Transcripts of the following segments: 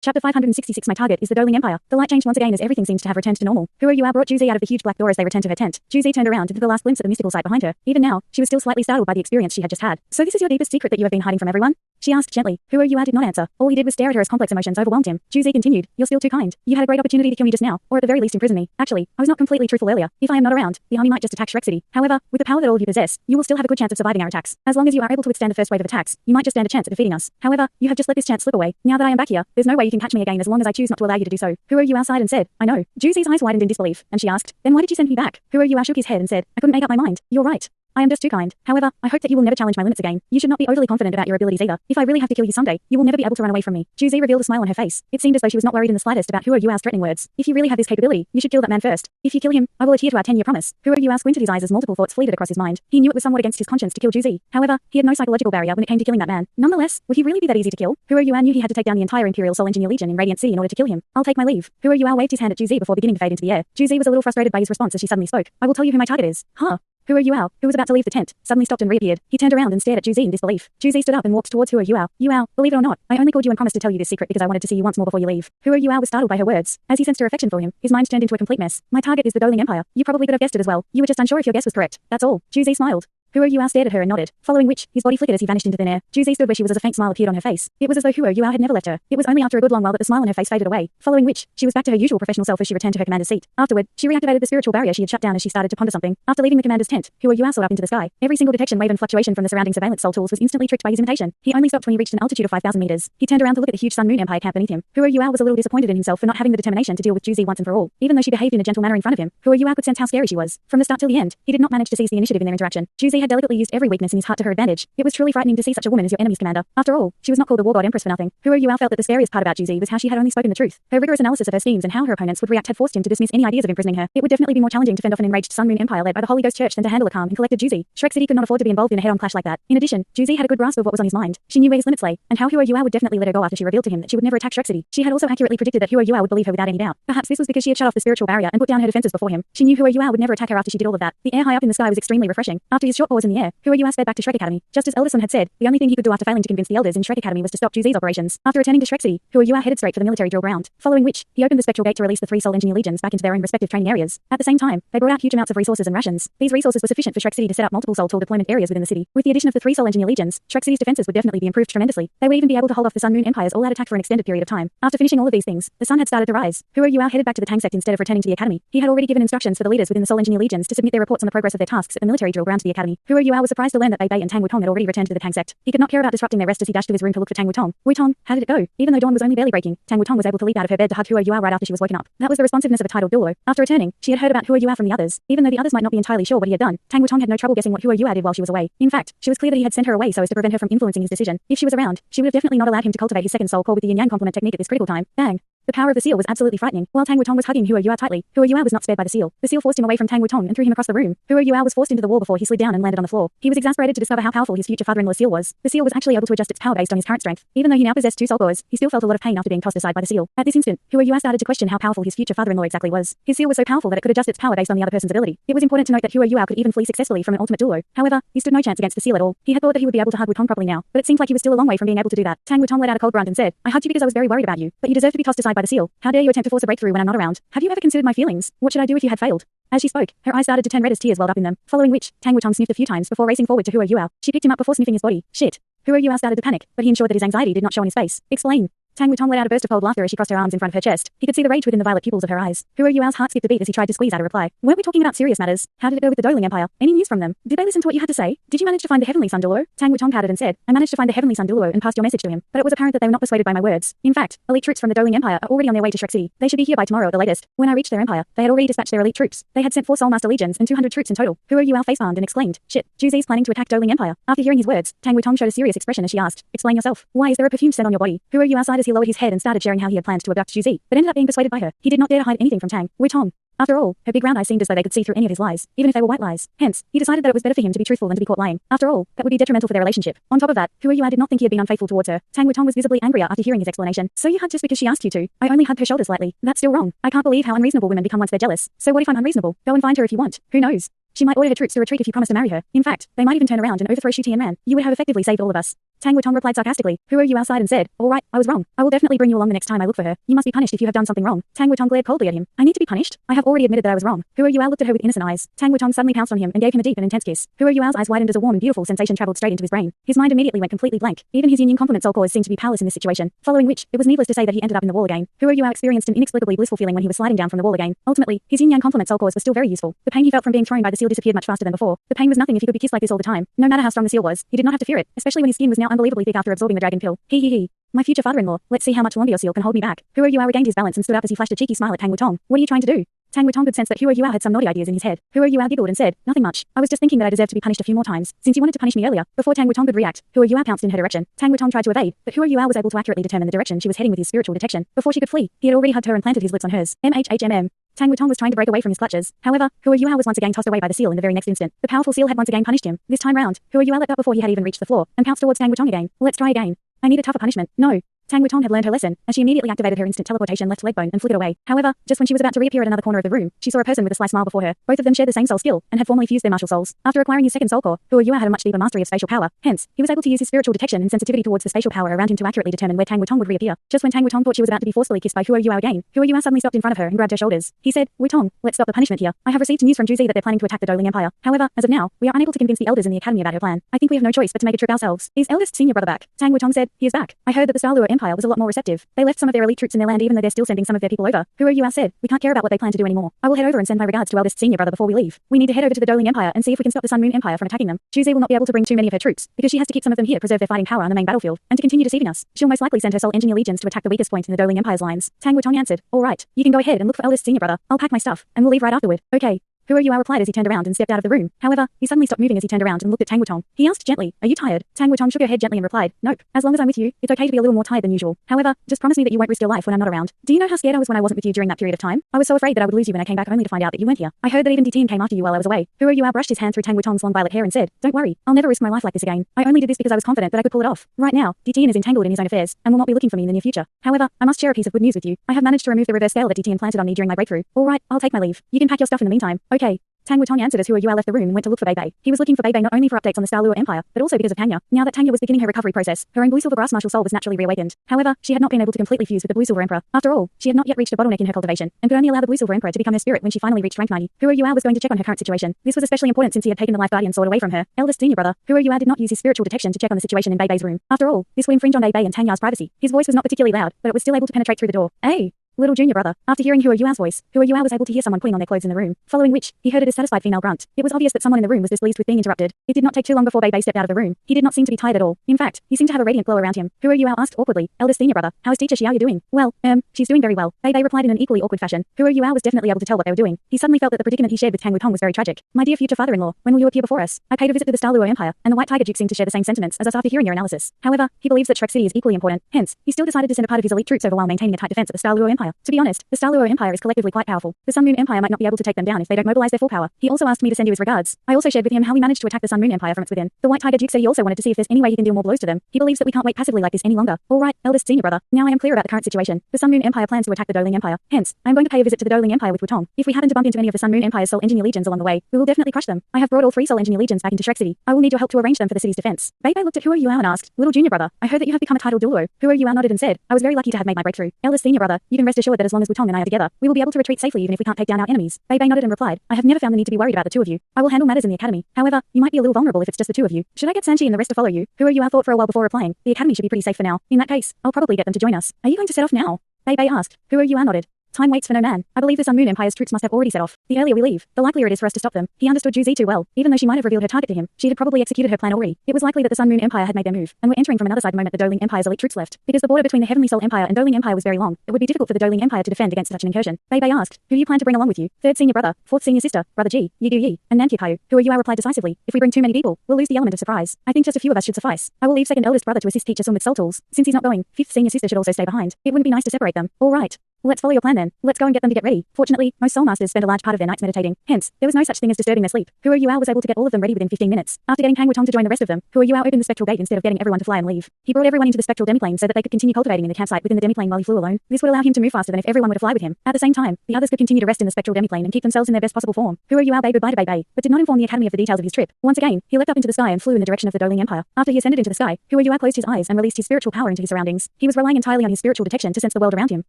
Chapter 566. My target is the Doling Empire. The light changed once again as everything seemed to have returned to normal. Huo brought Juzi out of the huge black door as they returned to her tent. Juzi turned around and took the last glimpse at the mystical sight behind her. Even now, she was still slightly startled by the experience she had just had. So this is your deepest secret that you have been hiding from everyone? She asked gently. Huo did not answer. All he did was stare at her as complex emotions overwhelmed him. Juzi continued. You're still too kind. You had a great opportunity to kill me just now, or at the very least imprison me. Actually, I was not completely truthful earlier. If I am not around, the army might just attack Shrek City. However, with the power that all of you possess, you will still have a good chance of surviving our attacks. As long as you are able to withstand the first wave of attacks, you might just stand a chance at defeating us. However, you have just let this chance slip away. Now that I am back here, there's no way you can catch me again as long as I choose not to allow you to do so. Huo sighed and said, I know. Juzi's eyes widened in disbelief, and she asked, then why did you send me back? Huo shook his head and said, I couldn't make up my mind. You're right. I am just too kind. However, I hope that you will never challenge my limits again. You should not be overly confident about your abilities either. If I really have to kill you someday, you will never be able to run away from me. Juzi revealed a smile on her face. It seemed as though she was not worried in the slightest about Huo's threatening words. If you really have this capability, you should kill that man first. If you kill him, I will adhere to our 10-year promise. Huo squinted his eyes as multiple thoughts fleeted across his mind. He knew it was somewhat against his conscience to kill Juzi. However, he had no psychological barrier when it came to killing that man. Nonetheless, would he really be that easy to kill? Huo knew he had to take down the entire Imperial Soul Engineer Legion in Radiant Sea in order to kill him. I'll take my leave. Huo waved his hand at Juzi before beginning to fade into the air. Juzi was a little frustrated by his response as she suddenly spoke. I will tell you who my target is. Huh? Huo, who was about to leave the tent, suddenly stopped and reappeared. He turned around and stared at Juzi in disbelief. Juzi stood up and walked towards Huo. Yuao, believe it or not, I only called you and promised to tell you this secret because I wanted to see you once more before you leave. Huo was startled by her words. As he sensed her affection for him, his mind turned into a complete mess. My target is the Doling Empire. You probably could have guessed it as well. You were just unsure if your guess was correct. That's all. Juzi smiled. Huo stared at her and nodded, following which, his body flickered as he vanished into thin air. Juzi stood where she was as a faint smile appeared on her face. It was as though Huo had never left her. It was only after a good long while that the smile on her face faded away, following which, she was back to her usual professional self as she returned to her commander's seat. Afterward, she reactivated the spiritual barrier she had shut down as she started to ponder something. After leaving the commander's tent, Huo soared up into the sky. Every single detection wave and fluctuation from the surrounding surveillance soul tools was instantly tricked by his imitation. He only stopped when he reached an altitude of 5,000 meters. He turned around to look at the huge Sun-Moon Empire camp beneath him. Huo was a little disappointed in himself for not having the determination to deal with Juzi once and for all. Even though she behaved in a gentle manner in front of him, Huo could sense how scary she was. From the start till the end, he did not manage to seize the initiative in their interaction. Juzi had delicately used every weakness in his heart to her advantage. It was truly frightening to see such a woman as your enemy's commander. After all, she was not called the War God Empress for nothing. Huo felt that the scariest part about Juzi was how she had only spoken the truth. Her rigorous analysis of her schemes and how her opponents would react had forced him to dismiss any ideas of imprisoning her. It would definitely be more challenging to fend off an enraged Sun-Moon Empire led by the Holy Ghost Church than to handle a calm and collected Juzi. Shrek City could not afford to be involved in a head-on clash like that. In addition, Juzi had a good grasp of what was on his mind. She knew where his limits lay, and how Huo would definitely let her go after she revealed to him that she would never attack Shrek City. She had also accurately predicted that Huo would believe her without any doubt. Perhaps this was because she had shut off the spiritual barrier and put down her defenses before him. She knew Huo would never attack her after she did all of that. The air high up in the sky was extremely refreshing. After his short pause in the air, Huo sped back to Shrek Academy. Just as Elderson had said, the only thing he could do after failing to convince the elders in Shrek Academy was to stop Juzi's operations. After returning to Shrek City, Huo headed straight for the military drill ground, following which, he opened the spectral gate to release the 3 Soul Engineer Legions back into their own respective training areas. At the same time, they brought out huge amounts of resources and rations. These resources were sufficient for Shrek City to set up multiple Soul Tool deployment areas within the city. With the addition of the 3 Soul Engineer Legions, Shrek City's defenses would definitely be improved tremendously. They would even be able to hold off the Sun-Moon Empire's all-out attack for an extended period of time. After finishing all of these things, the sun had started to rise. Huo headed back to the Tang Sect instead of returning to the academy. He had already given instructions for the leaders within the Soul Engineer Legions to submit their reports on the progress of their tasks at the military drill ground to the academy. Huo was surprised to learn that Bei and Tang Wutong had already returned to the Tang Sect. He could not care about disrupting their rest as he dashed to his room to look for Tang Wutong. Wutong, how did it go? Even though dawn was only barely breaking, Tang Wutong was able to leap out of her bed to hug Huo right after she was woken up. That was the responsiveness of a titled Douluo. After returning, she had heard about Huo from the others. Even though the others might not be entirely sure what he had done, Tang Wutong had no trouble guessing what Huo did while she was away. In fact, she was clear that he had sent her away so as to prevent her from influencing his decision. If she was around, she would have definitely not allowed him to cultivate his second soul core with the yin-yang complement technique at this critical time. Bang! The power of the seal was absolutely frightening. While Tang Wutong was hugging Huo tightly, Huo was not spared by the seal. The seal forced him away from Tang Wutong and threw him across the room. Huo was forced into the wall before he slid down and landed on the floor. He was exasperated to discover how powerful his future father-in-law's seal was. The seal was actually able to adjust its power based on his current strength. Even though he now possessed 2 soul cores, he still felt a lot of pain after being tossed aside by the seal. At this instant, Huo started to question how powerful his future father-in-law exactly was. His seal was so powerful that it could adjust its power based on the other person's ability. It was important to note that Huo could even flee successfully from an ultimate Douluo. However, he stood no chance against the seal at all. He had thought that he would be able to hug Wutong properly now, but it seemed like he was still a long way from being able to do that. Tang Wutong let out a cold grunt and said, I hugged you because I was very worried about you, but you deserve to be tossed aside by the seal. How dare you attempt to force a breakthrough when I'm not around? Have you ever considered my feelings? What should I do if you had failed? As she spoke, her eyes started to turn red as tears welled up in them, following which, Tang Wutong sniffed a few times before racing forward to Huo. She picked him up before sniffing his body. Shit. Huo started to panic, but he ensured that his anxiety did not show on his face. Explain. Tang Wutong let out a burst of cold laughter as she crossed her arms in front of her chest. He could see the rage within the violet pupils of her eyes. Huo's heart skipped a beat as he tried to squeeze out a reply. Weren't we talking about serious matters? How did it go with the Doling Empire? Any news from them? Did they listen to what you had to say? Did you manage to find the Heavenly Sun Douluo? Tang Wutong pouted and said, I managed to find the Heavenly Sun Douluo and passed your message to him, but it was apparent that they were not persuaded by my words. In fact, elite troops from the Doling Empire are already on their way to Shrek City. They should be here by tomorrow at the latest. When I reached their empire, they had already dispatched their elite troops. They had sent 4 Soulmaster legions and 200 troops in total. Huo face-palmed and exclaimed, shit, Juzi's planning to attack Doling Empire. After hearing his words, Tang Wutong showed a serious expression as she asked, explain yourself. Why is there a perfume scent on your body? Huo sighed as he lowered his head and started sharing how he had planned to abduct Juzi, but ended up being persuaded by her. He did not dare to hide anything from Tang Wutong. After all, her big round eyes seemed as though they could see through any of his lies, even if they were white lies. Hence, he decided that it was better for him to be truthful than to be caught lying. After all, that would be detrimental for their relationship. On top of that, Huo did not think he had been unfaithful towards her. Tang Wutong was visibly angrier after hearing his explanation. So you hugged just because she asked you to? I only hugged her shoulders lightly. That's still wrong. I can't believe how unreasonable women become once they're jealous. So what if I'm unreasonable? Go and find her if you want. Who knows? She might order her troops to retreat if you promise to marry her. In fact, they might even turn around and overthrow Shu Tianran. You would have effectively saved all of us. Tang Wutong replied sarcastically. Who are you outside and said, all right, I was wrong. I will definitely bring you along the next time I look for her. You must be punished if you have done something wrong. Tang Wutong glared coldly at him. I need to be punished? I have already admitted that I was wrong. Who are you? Looked at her with innocent eyes. Tang Wutong suddenly pounced on him and gave him a deep and intense kiss. Who are you? Eyes widened as a warm and beautiful sensation traveled straight into his brain. His mind immediately went completely blank. Even his yin complement soul cores seemed to be powerless in this situation. Following which, it was needless to say that he ended up in the wall again. Who are you? Experienced an inexplicably blissful feeling when he was sliding down from the wall again. Ultimately, his yin yang complement soul cores were still very useful. The pain he felt from being thrown by the seal disappeared much faster than before. The pain was nothing if he could be kissed like this all the time. No matter how strong the seal was, he did not have to fear it, especially when his skin was now unbelievably thick after absorbing the dragon pill. He. My future father-in-law, let's see how much longer your seal can hold me back. Who are you? Regained his balance and stood up as he flashed a cheeky smile at Tang Wutong. What are you trying to do? Tang Wutong could sense that Hua Yua had some naughty ideas in his head. Hua Yua giggled and said, nothing much. I was just thinking that I deserved to be punished a few more times, since you wanted to punish me earlier. Before Tang Wutong could react, Hua Yua pounced in her direction. Tang Wutong tried to evade, but Hua Yua was able to accurately determine the direction she was heading with his spiritual detection. Before she could flee, he had already hugged her and planted his lips on hers. MHHMM. Tang Wutong was trying to break away from his clutches. However, Hua Yua was once again tossed away by the seal in the very next instant. The powerful seal had once again punished him. This time round, Hua Yua leapt up before he had even reached the floor, and pounced towards Tang Wutong again. Let's try again. I need a tougher punishment. No. Tang Wutong had learned her lesson, as she immediately activated her instant teleportation left leg bone and flickered away. However, just when she was about to reappear at another corner of the room, she saw a person with a sly smile before her. Both of them shared the same soul skill, and had formerly fused their martial souls. After acquiring his second soul core, Hua Yua had a much deeper mastery of spatial power. Hence, he was able to use his spiritual detection and sensitivity towards the spatial power around him to accurately determine where Tang Wutong would reappear. Just when Tang Wutong thought she was about to be forcefully kissed by Hua Yua again, Hua Yua suddenly stopped in front of her and grabbed her shoulders. He said, Wutong, let's stop the punishment here. I have received news from Juzi that they're planning to attack the Douluo Empire. However, as of now, we are unable to convince the elders in the academy about her plan. I think we have no choice but to make a trip ourselves. Is eldest senior brother back? Tang Wutong said, he is back. I heard that the Douluo Empire was a lot more receptive. They left some of their elite troops in their land even though they're still sending some of their people over. Hua Yua said, we can't care about what they plan to do anymore. I will head over and send my regards to eldest senior brother before we leave. We need to head over to the Douluo Empire and see if we can stop the Sun Moon Empire from attacking them. Juzi will not be able to bring too many of her troops, because she has to keep some of them here to preserve their fighting power on the main battlefield, and to continue deceiving us. She'll most likely send her soul engineer legions to attack the weakest point in the Douluo Empire's lines. Tang Wutong answered, all right, you can go ahead and look for eldest senior brother. I'll pack my stuff, and we'll leave right afterward. Okay. Hua Yua replied as he turned around and stepped out of the room. However, he suddenly stopped moving as he turned around and looked at Tang Wutong. He asked gently, are you tired? Tang Wutong shook her head gently and replied, nope. As long as I'm with you, it's okay to be a little more tired than usual. However, just promise me that you won't risk your life when I'm not around. Do you know how scared I was when I wasn't with you during that period of time? I was so afraid that I would lose you when I came back only to find out that you weren't here. I heard that even DTN came after you while I was away. Hua Yua brushed his hand through Tang Wutong's long violet hair and said, don't worry, I'll never risk my life like this again. I only did this because I was confident that I could pull it off. Right now, DTN is entangled in his own affairs, and will not be looking for me in the near future. However, I must share a piece of good news with you. I have managed to remove the reverse scale that DTN planted on me during my breakthrough. All right, I'll take my leave. You can pack your stuff in the meantime. Okay. Tang Wutong answered as Hua Yua left the room and went to look for Bei. He was looking for Bei not only for updates on the Douluo Empire, but also because of Tanya. Now that Tanya was beginning her recovery process, her own blue silver brass martial soul was naturally reawakened. However, she had not been able to completely fuse with the blue silver emperor. After all, she had not yet reached a bottleneck in her cultivation, and could only allow the blue silver emperor to become her spirit when she finally reached rank 90. Hua Yua was going to check on her current situation. This was especially important since he had taken the life guardian sword away from her eldest senior brother. Hua Yua did not use his spiritual detection to check on the situation in Bei's room. After all, this would infringe on Bei and Tanya's privacy. His voice was not particularly loud, but it was still able to penetrate through the door. Hey! Little junior brother. After hearing Hua Yua's voice, Hua Yua was able to hear someone putting on their clothes in the room, following which, he heard a dissatisfied female grunt. It was obvious that someone in the room was displeased with being interrupted. It did not take too long before Bei stepped out of the room. He did not seem to be tired at all. In fact, he seemed to have a radiant glow around him. Hua Yua asked awkwardly, eldest senior brother, how is teacher Xiaoyu doing? Well, she's doing very well. Bei replied in an equally awkward fashion. Hua Yua was definitely able to tell what they were doing. He suddenly felt that the predicament he shared with Tang Wutong was very tragic. My dear future father-in-law, when will you appear before us? I paid a visit to the Douluo Empire, and the White Tiger Duke seemed to share the same sentiments as us after hearing your analysis. However, he believes that Shrek City is equally important. Hence, he still decided to send a part of his elite troops over while maintaining a tight defense at the Douluo Empire. To be honest, the Douluo Empire is collectively quite powerful. The Sun Moon Empire might not be able to take them down if they don't mobilize their full power. He also asked me to send you his regards. I also shared with him how we managed to attack the Sun Moon Empire from its within. The White Tiger Duke said he also wanted to see if there's any way he can deal more blows to them. He believes that we can't wait passively like this any longer. All right, eldest senior brother. Now I am clear about the current situation. The Sun Moon Empire plans to attack the Douluo Empire. Hence, I am going to pay a visit to the Douluo Empire with Wutong. If we happen to bump into any of the Sun Moon Empire's Soul Engineer legions along the way, we will definitely crush them. I have brought all 3 Soul Engineer legions back into Shrek City. I will need your help to arrange them for the city's defense. Bei looked at Hua Yua and asked, little junior brother, I heard that you have become a titled Douluo. Hua Yua nodded and said, I was very lucky to have made my breakthrough. Eldest senior brother, you can rest assured that as long as Wutong and I are together, we will be able to retreat safely even if we can't take down our enemies. Bei nodded and replied, I have never found the need to be worried about the two of you. I will handle matters in the academy. However, you might be a little vulnerable if it's just the two of you. Should I get Sanchi and the rest to follow you? Hua Yua thought for a while before replying, the academy should be pretty safe for now. In that case, I'll probably get them to join us. Are you going to set off now? Bei asked. Hua Yua nodded. Time waits for no man. I believe the Sun Moon Empire's troops must have already set off. The earlier we leave, the likelier it is for us to stop them. He understood Juzi too well. Even though she might have revealed her target to him, she had probably executed her plan already. It was likely that the Sun Moon Empire had made their move, and were entering from another side the moment the Douluo Empire's elite troops left. Because the border between the Heavenly Soul Empire and Douluo Empire was very long, it would be difficult for the Douluo Empire to defend against such an incursion. Bei asked, who do you plan to bring along with you? Third senior brother, fourth senior sister, brother Ji, Yi, and Nanki Kayu. Hua Yua replied decisively, if we bring too many people, we'll lose the element of surprise. I think just a few of us should suffice. I will leave second eldest brother to assist teacher Sun with soul tools. Since he's not going, fifth senior sister should also stay behind. It wouldn't be nice to separate them. All right. Let's follow your plan then. Let's go and get them to get ready. Fortunately, most soul masters spend a large part of their nights meditating. Hence, there was no such thing as disturbing their sleep. Huo Yuao was able to get all of them ready within 15 minutes. After getting Pang Wutong to join the rest of them, Huo Yuao opened the spectral gate instead of getting everyone to fly and leave. He brought everyone into the spectral demiplane so that they could continue cultivating in the campsite within the demiplane while he flew alone. This would allow him to move faster than if everyone were to fly with him. At the same time, the others could continue to rest in the spectral demiplane and keep themselves in their best possible form. Huo Yuao bade goodbye to Bei, but did not inform the academy of the details of his trip. Once again, he leapt up into the sky and flew in the direction of the Douluo Empire. After he ascended into the sky, Huo Yuao closed his eyes and released his spiritual power into his surroundings. He was relying entirely on his spiritual detection to sense the world around him.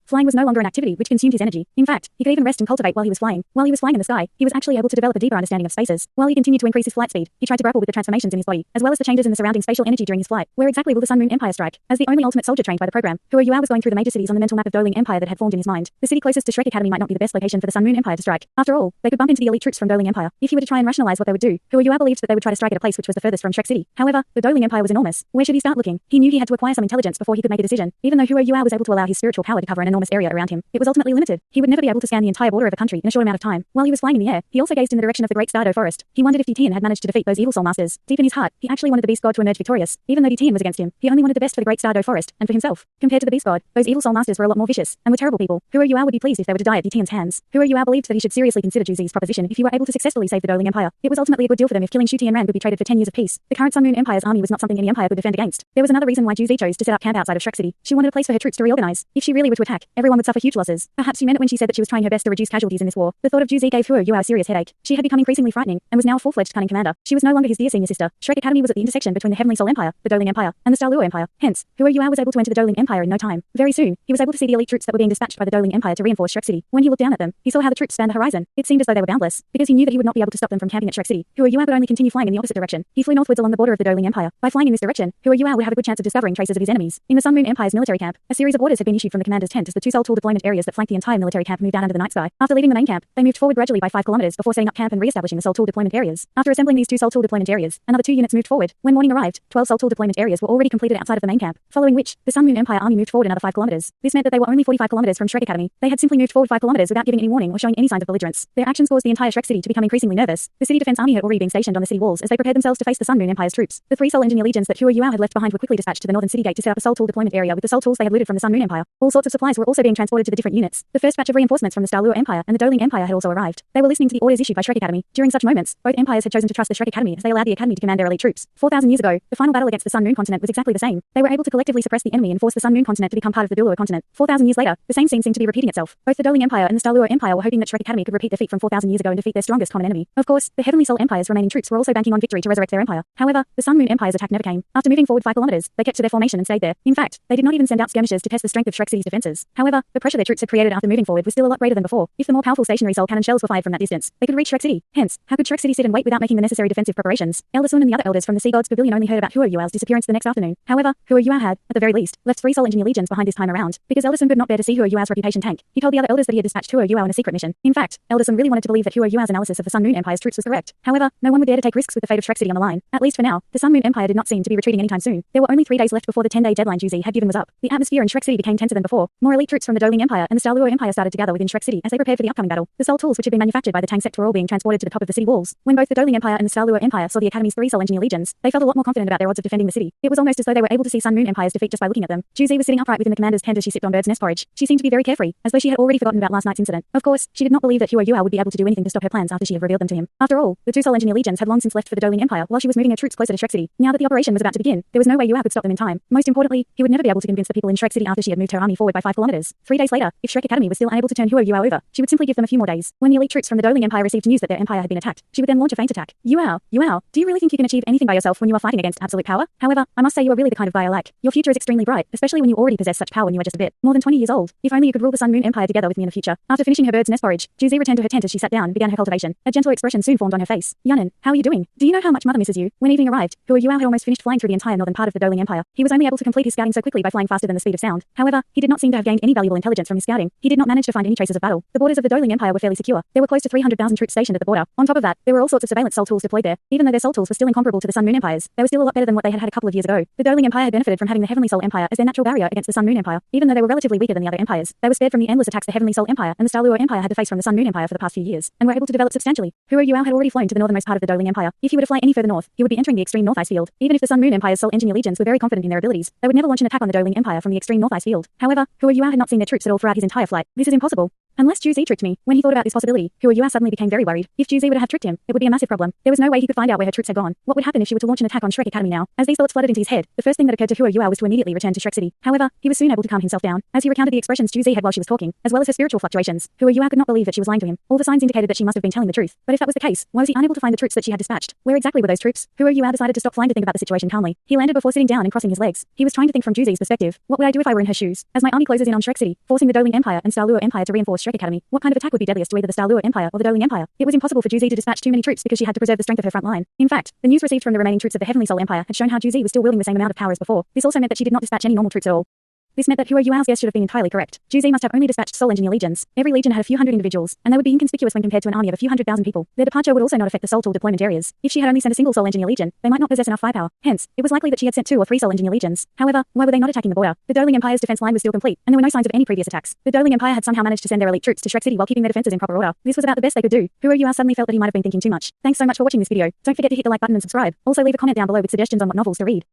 Flying was no longer an activity which consumed his energy. In fact, he could even rest and cultivate while he was flying. While he was flying in the sky, he was actually able to develop a deeper understanding of spaces. While he continued to increase his flight speed, he tried to grapple with the transformations in his body, as well as the changes in the surrounding spatial energy during his flight. Where exactly will the Sun Moon Empire strike? As the only ultimate soldier trained by the program, Huo Yuao was going through the major cities on the mental map of Douluo Empire that had formed in his mind. The city closest to Shrek Academy might not be the best location for the Sun Moon Empire to strike. After all, they could bump into the elite troops from Douluo Empire. If he were to try and rationalize what they would do, Huo Yuao believed that they would try to strike at a place which was the furthest from Shrek City. However, the Douluo Empire was enormous. Where should he start looking? He knew he had to acquire some intelligence before he could make a decision. Even though Huo Yuao was able to allow his spiritual power to cover an enormous area around him, it was ultimately limited. He would never be able to scan the entire border of a country in a short amount of time. While he was flying in the air, he also gazed in the direction of the great Stardo forest. He wondered if Tian had managed to defeat those evil soul masters. Deep in his heart, he actually wanted the beast god to emerge victorious. Even though Tian was against him, he only wanted the best for the great Stardo forest and for himself. Compared to the beast god, those evil soul masters were a lot more vicious and were terrible people. Huo Yuao would be pleased if they were to die at Tian's hands. Huo Yuao believed that he should seriously consider Zhu Zi's proposition if he were able to successfully save the Douluo Empire. It was ultimately a good deal for them if killing Shu Tianran could be traded for 10 years of peace. The current Sun Moon Empire's army was not something any empire could defend against. There was another reason why Zhu Zi chose to set up camp outside of Shrek City. She wanted a place for her troops to reorganize. If she really were to attack, everyone would suffer huge losses. Perhaps she meant it when she said that she was trying her best to reduce casualties in this war. The thought of Zhu Zi gave Huo Yuao a serious headache. She had become increasingly frightening and was now a full-fledged cunning commander. She was no longer his dear senior sister. Shrek Academy was at the intersection between the Heavenly Soul Empire, the Douluo Empire, and the Dalu Empire. Hence, Huo Yuao was able to enter the Douluo Empire in no time. Very soon, he was able to see the elite troops that were being dispatched by the Douluo Empire to reinforce Shrek City. When he looked down at them, he saw how the troops spanned the horizon. It seemed as though they were boundless, because he knew that he would not be able to stop them from camping at Shrek City. Huo Yuao could only continue flying in the opposite direction. He flew northwards along the border of the Douluo Empire. By flying in this direction, Huo Yuao would have a good chance of discovering traces of his enemies. In the Sun Moon Empire's military camp, a series of orders had been issued from the commander's tent as the two Soul Tool deployment areas that flanked the entire military camp moved out under the night sky. After leaving the main camp, they moved forward gradually by 5 kilometers before setting up camp and reestablishing the Soul Tool deployment areas. After assembling these two Soul Tool deployment areas, another 2 units moved forward. When morning arrived, 12 Soul Tool deployment areas were already completed outside of the main camp, following which, the Sun Moon Empire army moved forward another 5 kilometers. This meant that they were only 45 kilometers from Shrek Academy. They had simply moved forward 5 kilometers without giving any warning or showing any signs of belligerence. Their actions caused the entire Shrek City to become increasingly nervous. The city defense army had already been stationed on the city walls as they prepared themselves to face the Sun Moon Empire's troops. The 3 Soul Engineer legions that Huo Yuao had left behind were quickly dispatched to the northern city gate to set up a Soul Tool deployment area with the Soul Tools they had looted from the Sun Moon Empire. All sorts of supplies were also being transported to the different units. The first batch of reinforcements from the Dalu Empire and the Douluo Empire had also arrived. They were listening to the orders issued by Shrek Academy. During such moments, both empires had chosen to trust the Shrek Academy as they allowed the academy to command their elite troops. 4,000 years ago, the final battle against the Sun Moon continent was exactly the same. They were able to collectively suppress the enemy and force the Sun Moon continent to become part of the Douluo continent. 4,000 years later, the same scene seemed to be repeating itself. Both the Douluo Empire and the Dalu Empire were hoping that Shrek Academy could repeat their feat from 4,000 years ago and defeat their strongest common enemy. Of course, the Heavenly Soul Empire's remaining troops were also banking on victory to resurrect their empire. However, the Sun Moon Empire's attack never came. After moving forward 5 kilometers, they kept to their formation and stayed there. In fact, they did not even send out skirmishers to test the strength of Shrek City's defenses. However, the pressure their troops had created after moving forward was still a lot greater than before. If the more powerful stationary soul cannon shells were fired from that distance, they could reach Shrek City. Hence, how could Shrek City sit and wait without making the necessary defensive preparations? Elder Sun and the other elders from the Sea God's Pavilion only heard about Huo Yuao's disappearance the next afternoon. However, Huo Yuao had, at the very least, left 3 Soul Engineer legions behind this time around, because Elder Sun could not bear to see Huo Yuao's reputation tank. He told the other elders that he had dispatched Huo Yuao on a secret mission. In fact, Elder Sun really wanted to believe that Huo Yuao's analysis of the Sun Moon Empire's troops was correct. However, no one would dare to take risks with the fate of Shrek City on the line. At least for now, the Sun Moon Empire did not seem to be retreating anytime soon. There were only 3 days left before the 10-day deadline Zhu Zi had given was up. The atmosphere in Shrek City became tenser than before. More elite troops from the Douluo Empire and the Dalu Empire started to gather within Shrek City as they prepared for the upcoming battle. The Soul Tools which had been manufactured by the Tang Sect were all being transported to the top of the city walls. When both the Douluo Empire and the Dalu Empire saw the Academy's 3 Soul Engineer legions, they felt a lot more confident about their odds of defending the city. It was almost as though they were able to see Sun Moon Empire's defeat just by looking at them. Zhu Zi was sitting upright within the commander's tent as she sipped on bird's nest porridge. She seemed to be very carefree, as though she had already forgotten about last night's incident. Of course, she did not believe that Huo Yuao would be able to do anything to stop her plans after she had revealed them to him. After all, the 2 Soul Engineer legions had long since left for the Douluo Empire while she was moving her troops closer to Shrek City. Now that the operation was about to begin, there was no way Yuao could stop them in time. Most importantly, he would never be able to convince the people in Shrek City after she had moved her army forward by 5 kilometers. 3 days later, if Shrek Academy was still unable to turn Huo Yuao over, she would simply give them a few more days. When the elite troops from the Douluo Empire received news that their empire had been attacked, she would then launch a feint attack. Yuao, do you really think you can achieve anything by yourself when you are fighting against absolute power? However, I must say you are really the kind of guy I like. Your future is extremely bright, especially when you already possess such power when you are just a bit more than 20 years old. If only you could rule the Sun Moon Empire together with me in the future. After finishing her bird's nest porridge, Zhu Zi returned to her tent as she sat down and began her cultivation. A gentle expression soon formed on her face. Yanan, how are you doing? Do you know how much mother misses you? When evening arrived, Huo Yuao had almost finished flying through the entire northern part of the Douluo Empire. He was only able to complete his scouting so quickly by flying faster than the speed of sound. However, he did not seem to have gained any valuable intelligence from his scouting. He did not manage to find any traces of battle. The borders of the Douluo Empire were fairly secure. There were close to 300,000 troops stationed at the border. On top of that, there were all sorts of surveillance Soul Tools deployed there. Even though their Soul Tools were still incomparable to the Sun Moon Empire's, they were still a lot better than what they had had a couple of years ago. The Douluo Empire had benefited from having the Heavenly Soul Empire as their natural barrier against the Sun Moon Empire. Even though they were relatively weaker than the other empires, they were spared from the endless attacks the Heavenly Soul Empire and the Dalu Empire had to face from the Sun Moon Empire for the past few years, and were able to develop substantially. Huo Yuao had already flown to the northernmost part of the Douluo Empire. If he were to fly any further north, he would be entering the extreme north ice field. Even if the Sun Moon Empire's Soul Engineer legions were very confident in their abilities, they would never launch an attack on the Douluo Empire from the extreme north ice field. However, Huo Yuao had not seen their troops troops at all throughout his entire flight. This is impossible. Unless Zhu Zi tricked me. When he thought about this possibility, Hua Yua suddenly became very worried. If Zhu Zi were to have tricked him, it would be a massive problem. There was no way he could find out where her troops had gone. What would happen if she were to launch an attack on Shrek Academy now? As these thoughts flooded into his head, the first thing that occurred to Hua Yua was to immediately return to Shrek City. However, he was soon able to calm himself down. As he recounted the expressions Zhu Zi had while she was talking, as well as her spiritual fluctuations, Hua Yua could not believe that she was lying to him. All the signs indicated that she must have been telling the truth. But if that was the case, why was he unable to find the troops that she had dispatched? Where exactly were those troops? Hua Yua decided to stop flying to think about the situation calmly. He landed before sitting down and crossing his legs. He was trying to think from Zhu Zi's perspective. What would I do if I were in her shoes? As my army closes in on Shrek City, forcing the Douluo Empire and Dalu Empire to reinforce Shrek Academy, what kind of attack would be deadliest to either the Dalu Empire or the Doulu Empire? It was impossible for Zhu Zi to dispatch too many troops because she had to preserve the strength of her front line. In fact, the news received from the remaining troops of the Heavenly Soul Empire had shown how Zhu Zi was still wielding the same amount of power as before. This also meant that she did not dispatch any normal troops at all. This meant that Hua Yuao's guess should have been entirely correct. Zhu Zi must have only dispatched Soul Engineer legions. Every legion had a few hundred individuals, and they would be inconspicuous when compared to an army of a few 100,000 people. Their departure would also not affect the Soul Tool deployment areas. If she had only sent a single Soul Engineer legion, they might not possess enough firepower. Hence, it was likely that she had sent 2 or 3 Soul Engineer legions. However, why were they not attacking the border? The Doulu Empire's defense line was still complete, and there were no signs of any previous attacks. The Doulu Empire had somehow managed to send their elite troops to Shrek City while keeping their defenses in proper order. This was about the best they could do. Hua Yua suddenly felt that he might have been thinking too much. Thanks so much for watching this video. Don't forget to hit the like button and subscribe. Also leave a comment down below with suggestions on what novels to read.